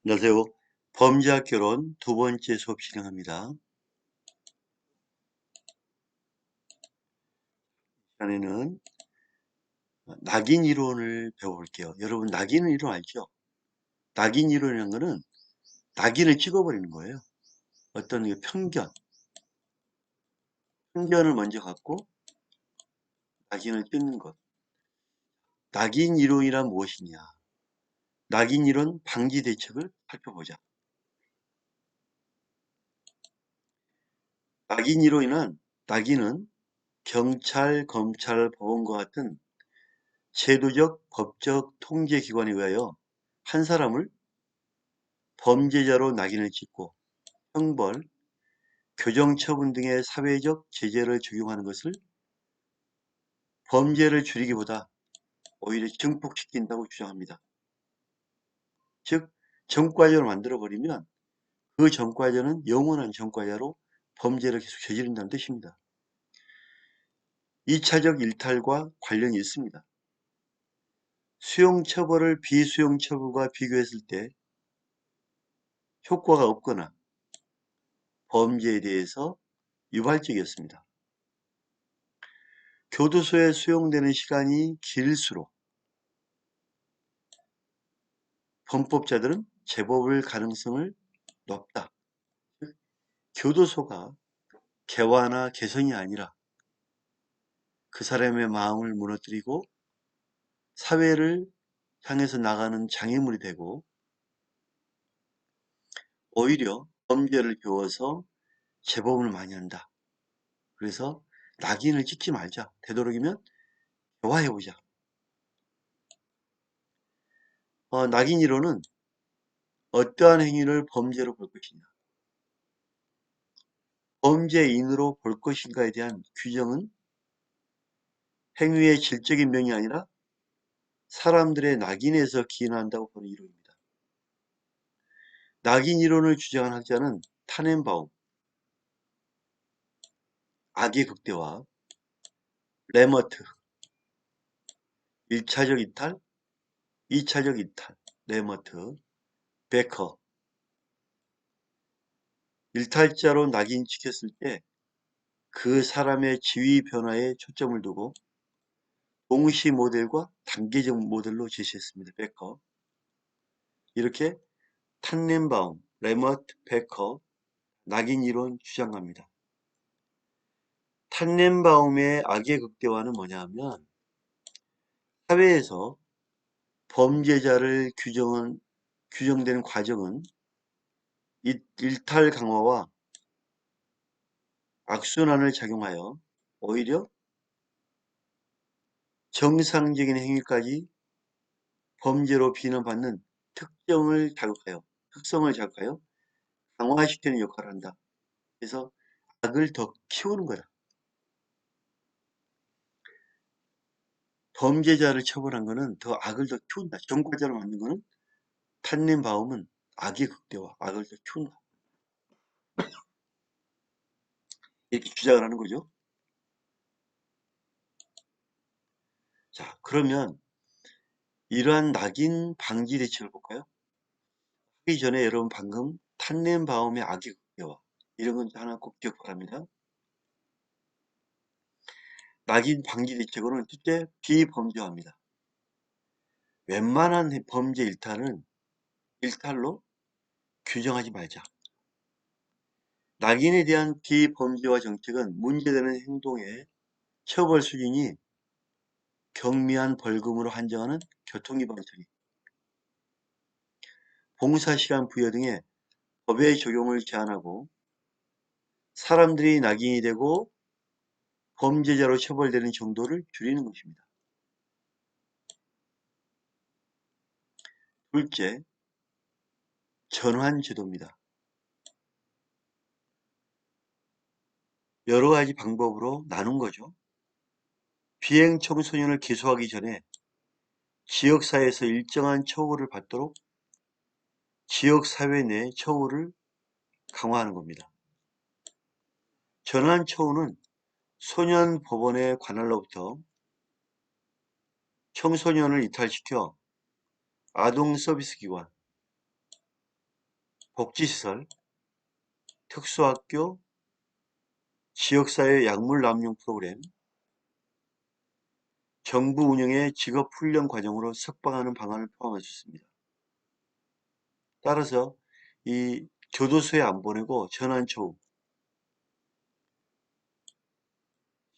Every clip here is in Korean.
안녕하세요. 범죄학 개론 두 번째 수업 진행합니다. 시간에는 낙인 이론을 배워볼게요. 여러분 낙인 이론 알죠? 낙인 이론이라는 거는 낙인을 찍어버리는 거예요. 어떤 편견을 먼저 갖고 낙인을 찍는 것. 낙인 이론이란 무엇이냐? 낙인 이론 방지 대책을 살펴보자. 낙인 이론이란 낙인은 경찰, 검찰, 법원과 같은 제도적, 법적 통제기관에 의하여 한 사람을 범죄자로 낙인을 찍고 형벌, 교정처분 등의 사회적 제재를 적용하는 것을 범죄를 줄이기보다 오히려 증폭시킨다고 주장합니다. 즉, 전과자로 만들어버리면 그 전과자는 영원한 전과자로 범죄를 계속 저지른다는 뜻입니다. 2차적 일탈과 관련이 있습니다. 수용처벌을 비수용처벌과 비교했을 때 효과가 없거나 범죄에 대해서 유발적이었습니다. 교도소에 수용되는 시간이 길수록 범법자들은 재범을 가능성을 높다. 교도소가 개화나 개성이 아니라 그 사람의 마음을 무너뜨리고 사회를 향해서 나가는 장애물이 되고 오히려 범죄를 배워서 재범을 많이 한다. 그래서 낙인을 찍지 말자. 되도록이면 개화해보자. 낙인 이론은 어떠한 행위를 범죄로 볼 것이냐, 범죄인으로 볼 것인가에 대한 규정은 행위의 질적인 명이 아니라 사람들의 낙인에서 기인한다고 보는 이론입니다. 낙인 이론을 주장한 학자는 타넨바움, 악의 극대화, 레머트, 1차적 이탈, 2차적 이탈, 레머트, 베커, 일탈자로 낙인 찍혔을 때 그 사람의 지위 변화에 초점을 두고 동시 모델과 단계적 모델로 제시했습니다. 베커. 이렇게 탄넨바움, 레머트, 베커, 낙인 이론 주장합니다. 탄넨바움의 악의 극대화는 뭐냐 하면 사회에서 범죄자를 규정되는 과정은 일탈 강화와 악순환을 작용하여 오히려 정상적인 행위까지 범죄로 비난받는 특성을 자극하여 강화시키는 역할을 한다. 그래서 악을 더 키우는 거다. 범죄자를 처벌한 거는 더 악을 더 키운다. 전과자로 만든 거는 탄넨바움은 악의 극대화, 악을 더 키운다. 이렇게 주장을 하는 거죠. 자, 그러면 이러한 낙인 방지 대책을 볼까요? 하기 전에 여러분 방금 탄넨바움의 악의 극대화 이런 건 하나 꼭 기억 바랍니다. 낙인 방지 대책으로는 첫째 비범죄화입니다. 웬만한 범죄 일탈로 규정하지 말자. 낙인에 대한 비범죄화 정책은 문제되는 행동의 처벌 수준이 경미한 벌금으로 한정하는 교통위반 처리, 봉사시간 부여 등의 법의 적용을 제한하고 사람들이 낙인이 되고 범죄자로 처벌되는 정도를 줄이는 것입니다. 둘째, 전환제도입니다. 여러 가지 방법으로 나눈 거죠. 비행 청소년을 기소하기 전에 지역사회에서 일정한 처우를 받도록 지역사회 내 처우를 강화하는 겁니다. 전환 처우는 소년법원의 관할로부터 청소년을 이탈시켜 아동서비스기관, 복지시설, 특수학교, 지역사회 약물 남용 프로그램, 정부 운영의 직업훈련 과정으로 석방하는 방안을 포함할 수 있습니다. 따라서 이 교도소에 안 보내고 전환처우,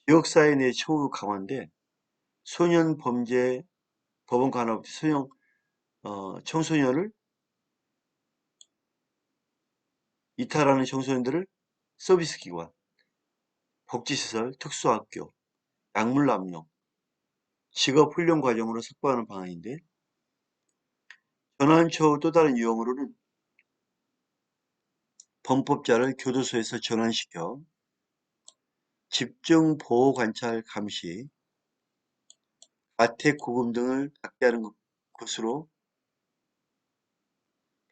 지역사회 내 처우 강화인데 소년범죄 법원 간호 소형 청소년을 이탈하는 청소년들을 서비스기관, 복지시설, 특수학교, 약물남용, 직업훈련 과정으로 석방하는 방안인데 전환처우 또 다른 유형으로는 범법자를 교도소에서 전환시켜 집중보호관찰 감시, 가택구금 등을 닥개하는 것으로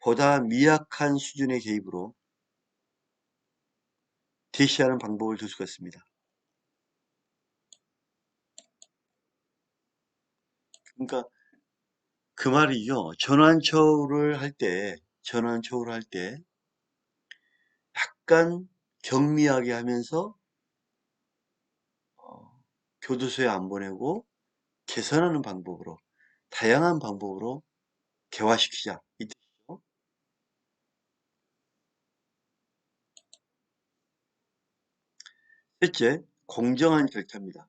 보다 미약한 수준의 개입으로 대시하는 방법을 들 수가 있습니다. 그러니까 그 말이요. 전환처우를 할 때 약간 경미하게 하면서 교도소에 안 보내고 개선하는 방법으로 다양한 방법으로 개화시키자 이 뜻이죠. 셋째, 공정한 절차입니다.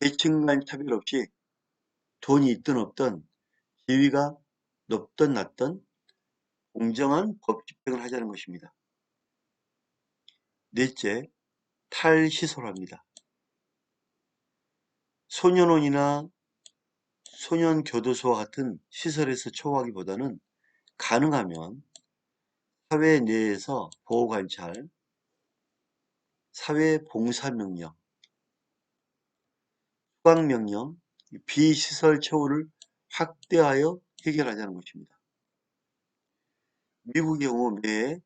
계층 간 차별 없이 돈이 있든 없든 지위가 높든 낮든 공정한 법 집행을 하자는 것입니다. 넷째, 탈시설화입니다. 소년원이나 소년교도소와 같은 시설에서 처우하기보다는 가능하면 사회 내에서 보호관찰, 사회봉사명령, 수강명령, 비시설 처우를 확대하여 해결하자는 것입니다. 미국의 경우 매해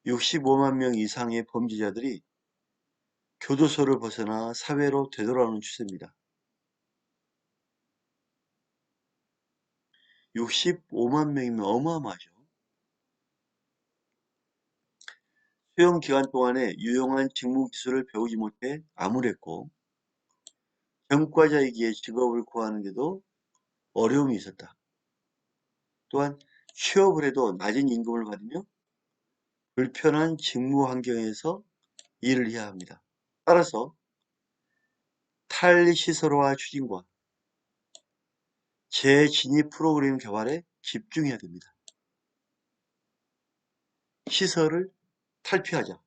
65만 명 이상의 범죄자들이 교도소를 벗어나 사회로 되돌아오는 추세입니다. 65만 명이면 어마어마하죠. 수용 기간 동안에 유용한 직무 기술을 배우지 못해 암울했고 전과자이기에 직업을 구하는데도 어려움이 있었다. 또한 취업을 해도 낮은 임금을 받으며 불편한 직무 환경에서 일을 해야 합니다. 따라서 탈시설화 추진과 재진입 프로그램 개발에 집중해야 됩니다. 시설을 탈피하자.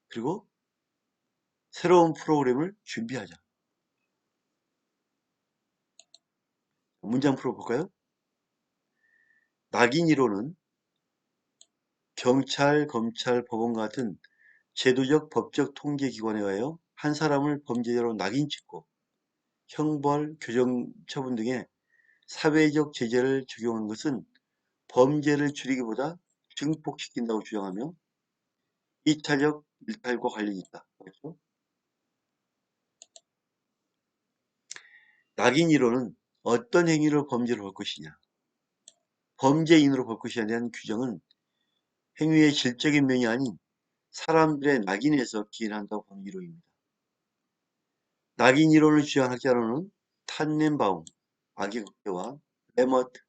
그리고 새로운 프로그램을 준비하자. 문장 풀어볼까요? 낙인 1호는 경찰, 검찰, 법원 같은 제도적 법적 통제기관에 의하여 한 사람을 범죄자로 낙인 찍고 형벌, 교정 처분 등의 사회적 제재를 적용한 것은 범죄를 줄이기보다 증폭시킨다고 주장하며 2차적 일탈과 관련이 있다. 그렇죠? 낙인 1호는 어떤 행위로 범죄를 볼 것이냐, 범죄인으로 볼 것이냐에 대한 규정은 행위의 질적인 면이 아닌 사람들의 낙인에서 기인한다고 보는 이론입니다. 낙인 이론을 주장한 학자로는 탄넨바움, 악의 극대와 레머트,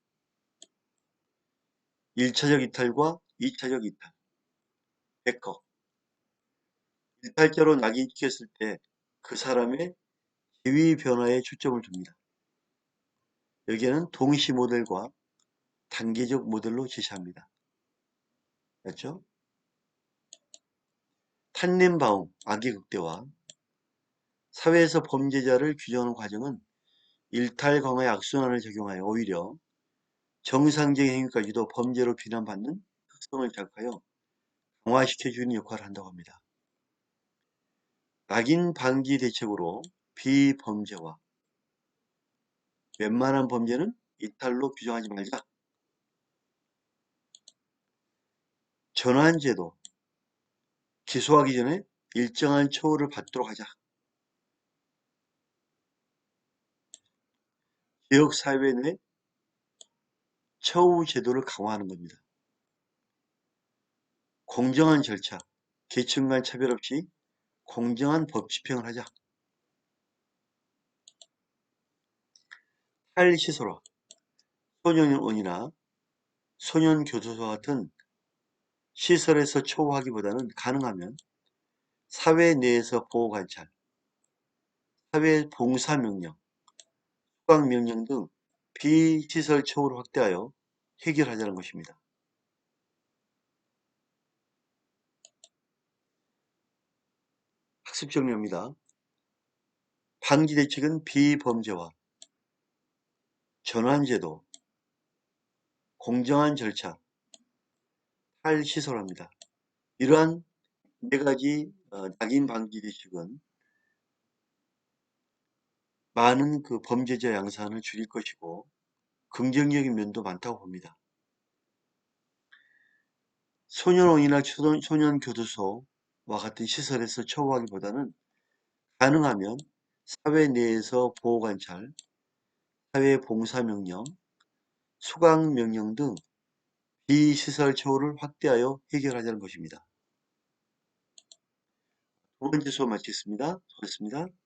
1차적 이탈과 2차적 이탈, 베커, 일탈자로 낙인 찍혔을 때 그 사람의 지위 변화에 초점을 둡니다. 여기에는 동시 모델과 단계적 모델로 제시합니다. 맞죠? 탄넨바움, 악의 극대화, 사회에서 범죄자를 규정하는 과정은 일탈 강화의 악순환을 적용하여 오히려 정상적인 행위까지도 범죄로 비난받는 특성을 자극하여 강화시켜주는 역할을 한다고 합니다. 낙인 방지 대책으로 비범죄화, 웬만한 범죄는 이탈로 규정하지 말자. 전환제도, 기소하기 전에 일정한 처우를 받도록 하자. 지역사회 내 처우 제도를 강화하는 겁니다. 공정한 절차, 계층 간 차별 없이 공정한 법 집행을 하자. 탈시설화, 소년원이나 소년교도소 같은 시설에서 처우하기보다는 가능하면 사회 내에서 보호관찰, 사회봉사명령, 수강명령 등 비시설 처우를 확대하여 해결하자는 것입니다. 학습 정리입니다. 방지대책은 비범죄화, 전환제도, 공정한 절차, 탈시설화입니다. 이러한 네 가지 낙인 방지대책은 많은 그 범죄자 양산을 줄일 것이고 긍정적인 면도 많다고 봅니다. 소년원이나 소년교도소와 같은 시설에서 처우하기보다는 가능하면 사회 내에서 보호관찰, 사회봉사명령, 수강명령 등 비시설 처우를 확대하여 해결하자는 것입니다. 두 번째 수업 마치겠습니다. 수고하셨습니다.